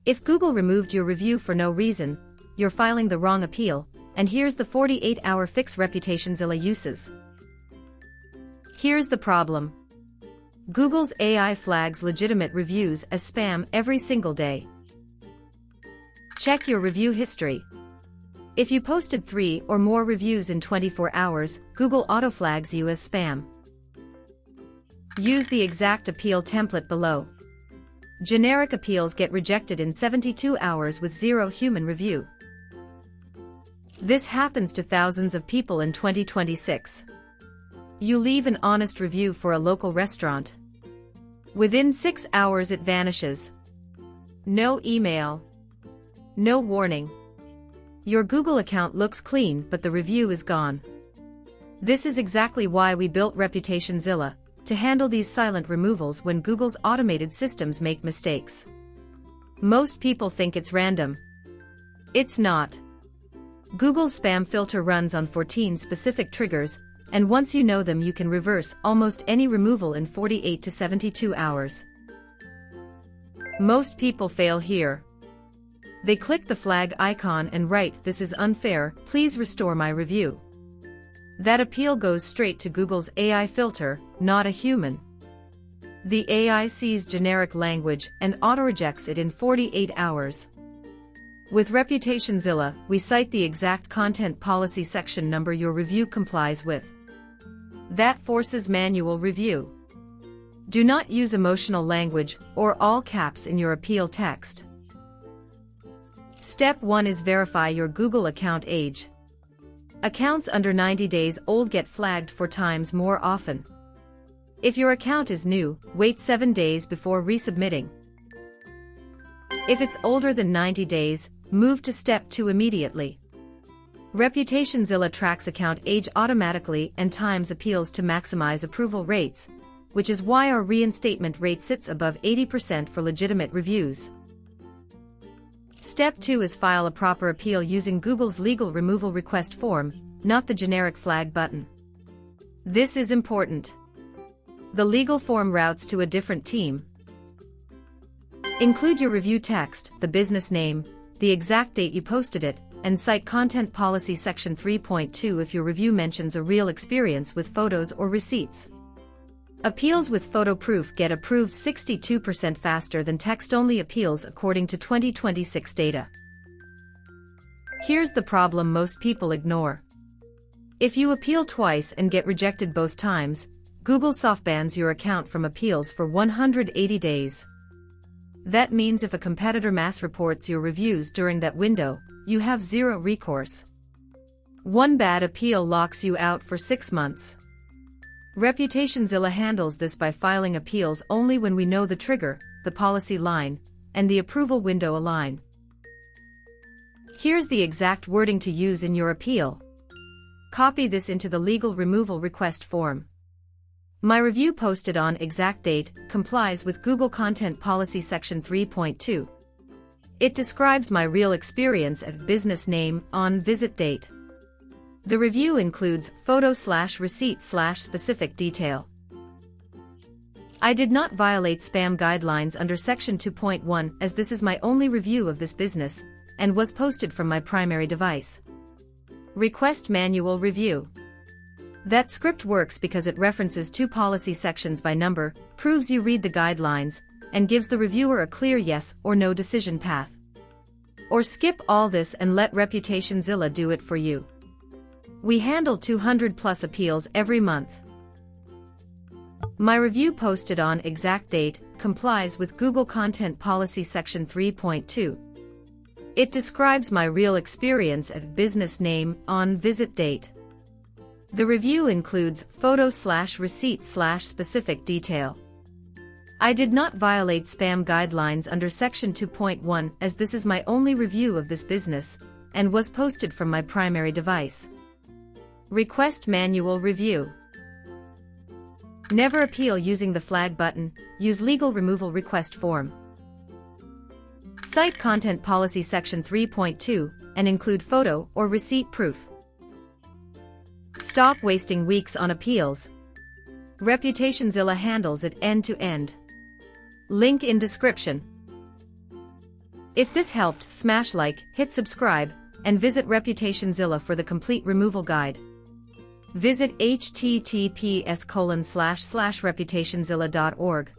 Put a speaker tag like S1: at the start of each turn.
S1: If Google removed your review for no reason, you're filing the wrong appeal, and here's the 48-hour fix ReputationZilla uses. Here's the problem. Google's AI flags legitimate reviews as spam every single day. Check your review history. If you posted 3 or more reviews in 24 hours, Google auto-flags you as spam. Use the exact appeal template below. Generic appeals get rejected in 72 hours with 0 human review. This happens to thousands of people in 2026. You leave an honest review for a local restaurant. Within 6 hours it vanishes. No email. No warning. Your Google account looks clean, but the review is gone. This is exactly why we built ReputationZilla, to handle these silent removals when Google's automated systems make mistakes. Most people think it's random. It's not. Google's spam filter runs on 14 specific triggers, and once you know them you can reverse almost any removal in 48 to 72 hours. Most people fail here. They click the flag icon and write, "This is unfair, please restore my review." That appeal goes straight to Google's AI filter, not a human. The AI sees generic language and auto-rejects it in 48 hours. With ReputationZilla, we cite the exact content policy section number your review complies with. That forces manual review. Do not use emotional language or all caps in your appeal text. Step 1 is verify your Google account age. Accounts under 90 days old get flagged 4 times more often. If your account is new, wait 7 days before resubmitting. If it's older than 90 days, move to step 2 immediately. ReputationZilla tracks account age automatically and times appeals to maximize approval rates, which is why our reinstatement rate sits above 80% for legitimate reviews. Step 2 is file a proper appeal using Google's legal removal request form, not the generic flag button. This is important. The legal form routes to a different team. Include your review text, the business name, the exact date you posted it, and cite Content Policy Section 3.2 if your review mentions a real experience with photos or receipts. Appeals with photo proof get approved 62% faster than text-only appeals according to 2026 data. Here's the problem most people ignore. If you appeal twice and get rejected both times, Google soft-bans your account from appeals for 180 days. That means if a competitor mass reports your reviews during that window, you have 0 recourse. One bad appeal locks you out for 6 months. ReputationZilla handles this by filing appeals only when we know the trigger, the policy line, and the approval window align. Here's the exact wording to use in your appeal. Copy this into the legal removal request form. My review posted on exact date complies with Google Content Policy Section 3.2. It describes my real experience at business name on visit date. The review includes photo/receipt/specific detail. I did not violate spam guidelines under Section 2.1 as this is my only review of this business, and was posted from my primary device. Request manual review. That script works because it references 2 policy sections by number, proves you read the guidelines, and gives the reviewer a clear yes or no decision path. Or skip all this and let ReputationZilla do it for you. We handle 200+ appeals every month. My review posted on exact date complies with Google Content Policy Section 3.2. It describes my real experience at business name on visit date. The review includes photo/receipt/specific detail. I did not violate spam guidelines under Section 2.1 as this is my only review of this business, and was posted from my primary device. Request manual review. Never appeal using the flag button, use legal removal request form. Cite Content Policy Section 3.2 and include photo or receipt proof. Stop wasting weeks on appeals. ReputationZilla handles it end-to-end. Link in description. If this helped, smash like, hit subscribe, and visit ReputationZilla for the complete removal guide. Visit https://reputationzilla.org.